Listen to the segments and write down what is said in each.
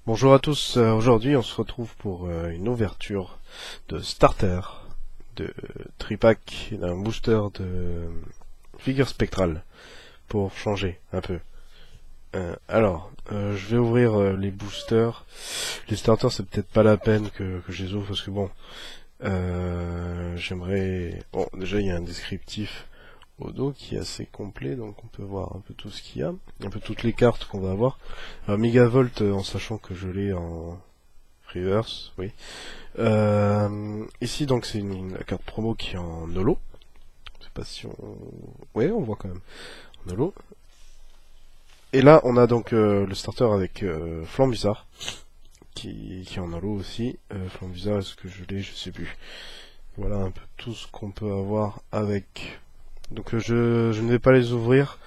Bonjour à tous, aujourd'hui on se retrouve pour une ouverture de starter, de tripack et d'un booster de figure spectrale pour changer un peu. Je vais ouvrir les boosters. Les starters c'est peut-être pas la peine que je les ouvre parce que bon, j'aimerais... Bon, déjà il y a un descriptif au dos qui est assez complet, donc on peut voir un peu tout ce qu'il y a, un peu toutes les cartes qu'on va avoir. Alors Megavolt, en sachant que je l'ai en reverse, oui. Ici donc c'est la carte promo qui est en holo. Je sais pas si on... Ouais, on voit quand même en holo. Et là on a donc le starter avec Flanc Bizarre, qui est en holo aussi. Flanc Bizarre, est-ce que je l'ai? Je sais plus. Voilà un peu tout ce qu'on peut avoir avec... Donc je ne vais pas les ouvrir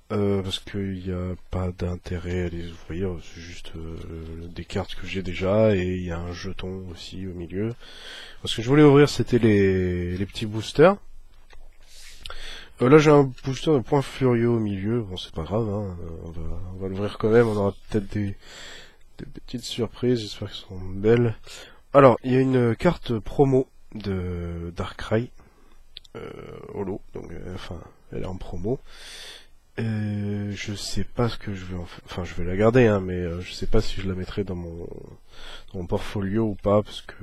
parce qu'il n'y a pas d'intérêt à les ouvrir, c'est juste des cartes que j'ai déjà et il y a un jeton aussi au milieu. Ce que je voulais ouvrir c'était les petits boosters. Là j'ai un booster de Point Furieux au milieu, bon c'est pas grave, hein, on va l'ouvrir quand même, on aura peut-être des petites surprises, j'espère qu'elles seront belles. Alors il y a une carte promo de Darkrai. Holo, donc elle est en promo. Je sais pas ce que je vais en faire. Enfin, je vais la garder, hein, mais je sais pas si je la mettrai dans mon portfolio ou pas, parce que,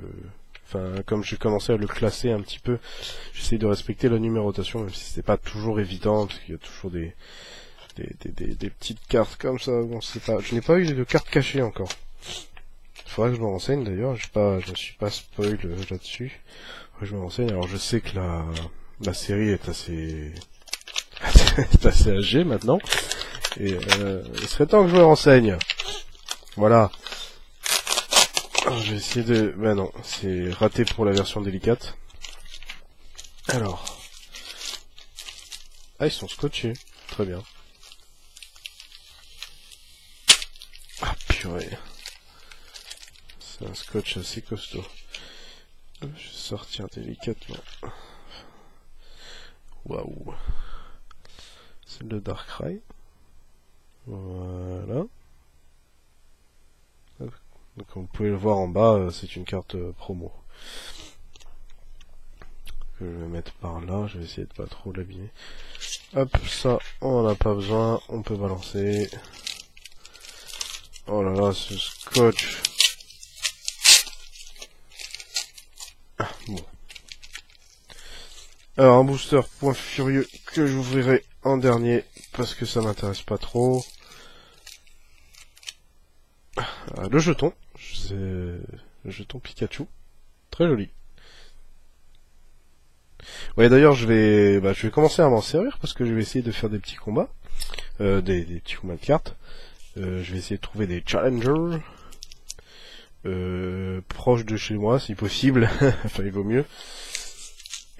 enfin, comme j'ai commencé à le classer un petit peu, j'essaie de respecter la numérotation, même si c'est pas toujours évident, parce qu'il y a toujours des petites cartes comme ça. Bon, c'est pas, je n'ai pas eu de cartes cachées encore. Il faudrait que je me renseigne d'ailleurs. Je me suis pas spoil là-dessus. Je me renseigne. Alors, je sais que la série est assez assez âgée maintenant, et il serait temps que je me renseigne. Voilà. Alors, je vais essayer de... Ben non, c'est raté pour la version délicate. Alors... Ah, ils sont scotchés. Très bien. Ah, purée. C'est un scotch assez costaud. Je vais sortir délicatement. Waouh. C'est le Darkrai. Voilà. Donc comme vous pouvez le voir en bas, c'est une carte promo. Que je vais mettre par là, je vais essayer de pas trop l'abîmer. Hop, ça, on n'en a pas besoin, on peut balancer. Oh là là, ce scotch. Ah, bon. Alors un booster Point Furieux que j'ouvrirai en dernier parce que ça m'intéresse pas trop. Le jeton, c'est le jeton Pikachu, très joli. Ouais, d'ailleurs je vais commencer à m'en servir parce que je vais essayer de faire des petits combats, des petits combats de cartes. Je vais essayer de trouver des challengers proches de chez moi si possible. Enfin il vaut mieux.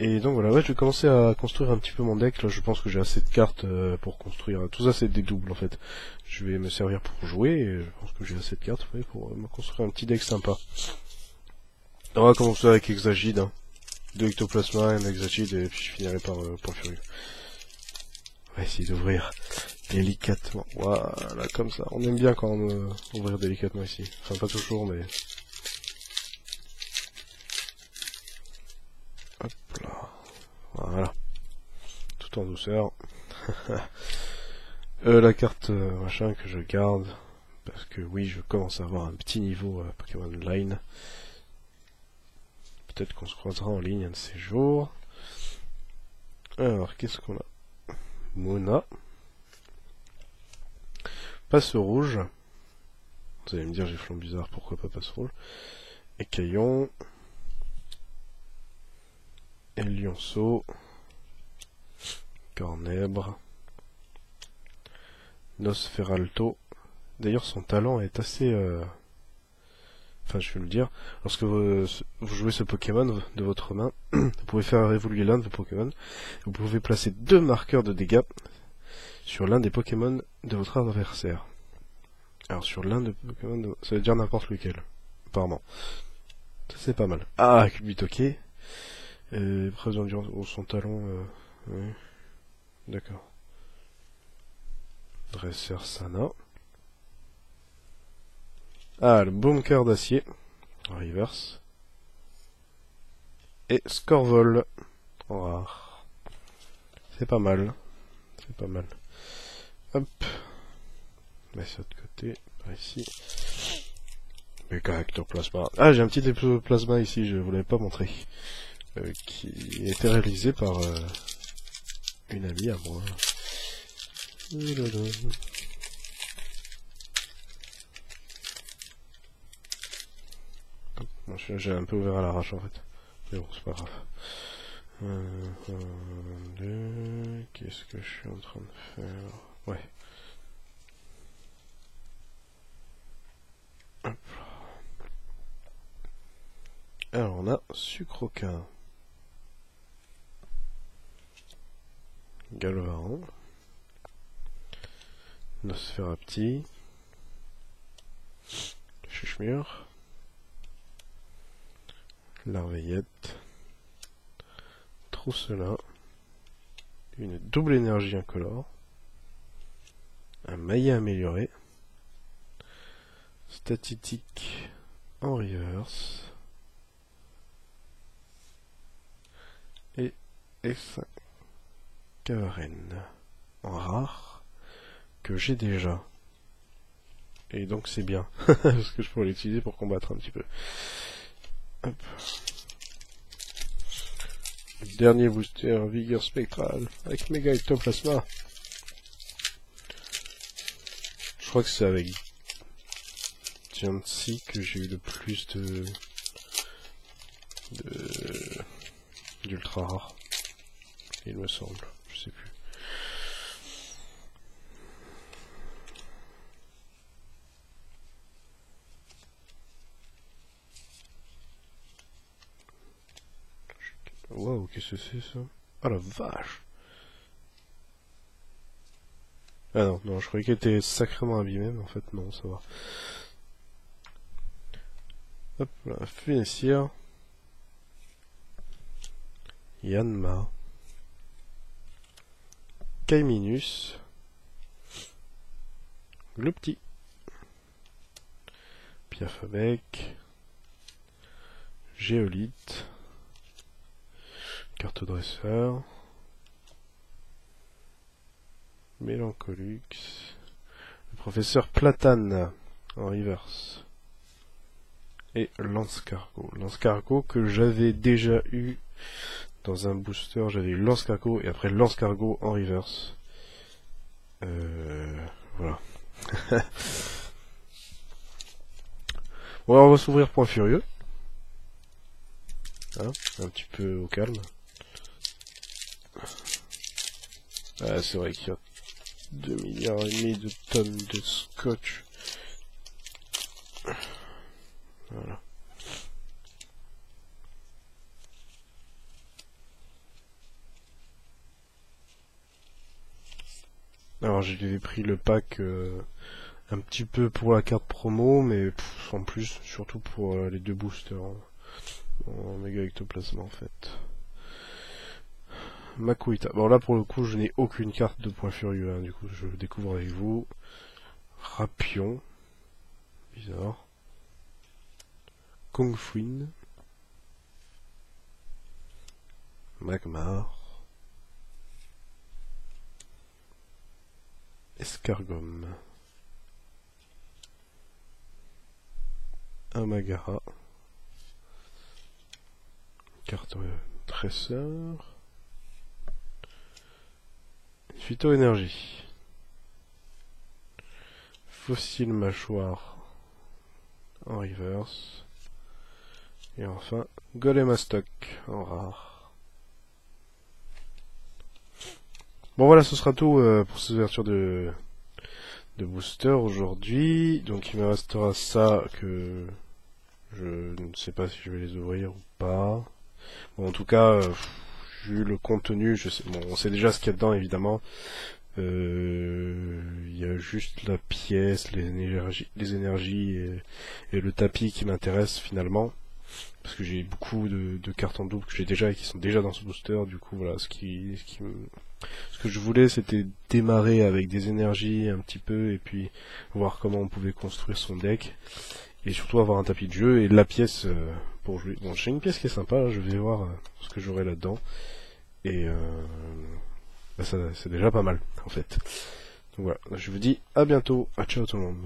Et donc voilà, ouais, je vais commencer à construire un petit peu mon deck. Là, je pense que j'ai assez de cartes pour construire. Tout ça, c'est des doubles en fait. Je vais me servir pour jouer. Et je pense que j'ai assez de cartes pour me construire un petit deck sympa. On va commencer avec Exagide. Hein. 2 Ectoplasma, un Exagide, et puis je finirai par Point Furieux. On va essayer d'ouvrir délicatement. Voilà, comme ça. On aime bien quand on ouvrir délicatement ici. Enfin, pas toujours, mais... Hop là. Voilà. Tout en douceur. La carte machin que je garde. Parce que oui, je commence à avoir un petit niveau Pokémon Line. Peut-être qu'on se croisera en ligne un de ces jours. Alors, qu'est-ce qu'on a? Mona. Passe rouge. Vous allez me dire, j'ai Flanc Bizarre, pourquoi pas Passe rouge? Écaillon. Lionceau. Cornèbre. Nosferalto. D'ailleurs, son talent est assez... Enfin, je vais le dire. Lorsque vous jouez ce Pokémon de votre main, vous pouvez faire évoluer l'un de vos Pokémon. Vous pouvez placer 2 marqueurs de dégâts sur l'un des Pokémon de votre adversaire. Alors, sur l'un des Pokémon... Ça veut dire n'importe lequel, apparemment. Ça, c'est pas mal. Ah, Bitoké. Preuve d'endurance... Oh, son talent... Oui. D'accord. Dresseur Sana. Ah, le bunker d'acier. En reverse. Et Scorvol. En rare. C'est pas mal. C'est pas mal. Hop. On met ça de côté. Par ici. Méga ectoplasma. Ah, j'ai un petit ectoplasma ici, je vous l'avais pas montré. Qui a été réalisé par une amie à moi. Bon, j'ai un peu ouvert à l'arrache en fait. Mais bon, c'est pas grave. Qu'est-ce que je suis en train de faire? Ouais. Hop. Alors on a sucroquin. Galvaran. Nosferapti. Chuchmur. Larveillette. Troussela. Une double énergie incolore. Un maillet amélioré. Statistique en reverse. Et F. Cavaren. En rare. Que j'ai déjà. Et donc c'est bien. Parce que je pourrais l'utiliser pour combattre un petit peu. Hop. Le dernier booster, vigueur spectrale, avec méga ectoplasma. Je crois que c'est avec Jancy que j'ai eu le plus d'ultra rare. Il me semble, je sais plus. Waouh, qu'est-ce que c'est ça? Ah la vache! Ah non, non, je croyais qu'elle était sacrément abîmée, mais en fait non, ça va. Hop là, Funessir. Yanma. Kaiminus. Glopti. Piafabec. Géolite. Carte dresseur. Mélancolux. Le professeur Platane en reverse. Et Lance-Cargo. Lance-Cargo que j'avais déjà eu dans un booster. J'avais eu Lance-Cargo et après Lance-Cargo en reverse. Voilà. Bon, alors on va s'ouvrir Point Furieux. Hein, un petit peu au calme. Ah, c'est vrai qu'il y a 2,5 milliards de tonnes de scotch. Voilà. Alors j'ai pris le pack un petit peu pour la carte promo, mais en plus, surtout pour les deux boosters en méga ectoplasma en fait. Makuita. Bon là pour le coup je n'ai aucune carte de Point Furieux, hein, du coup je découvre avec vous. Rapion. Bizarre. Kung Fuin. Magmar. Escargom. Amagara. Carte tresseur. Phyto-énergie. Fossile mâchoire en reverse. Et enfin, Golem à stock en rare. Bon voilà, ce sera tout pour ces ouvertures de booster aujourd'hui. Donc il me restera ça que je ne sais pas si je vais les ouvrir ou pas. Bon, en tout cas, vu le contenu, je sais, bon, on sait déjà ce qu'il y a dedans évidemment. Il y a juste la pièce, les énergies et le tapis qui m'intéressent finalement. Parce que j'ai beaucoup de cartes en double que j'ai déjà et qui sont déjà dans ce booster. Du coup, voilà, ce que je voulais, c'était démarrer avec des énergies un petit peu et puis voir comment on pouvait construire son deck. et surtout avoir un tapis de jeu et la pièce pour jouer. Bon, j'ai une pièce qui est sympa, je vais voir ce que j'aurai là-dedans, et bah, ça c'est déjà pas mal en fait. Donc voilà, je vous dis à bientôt, ciao tout le monde.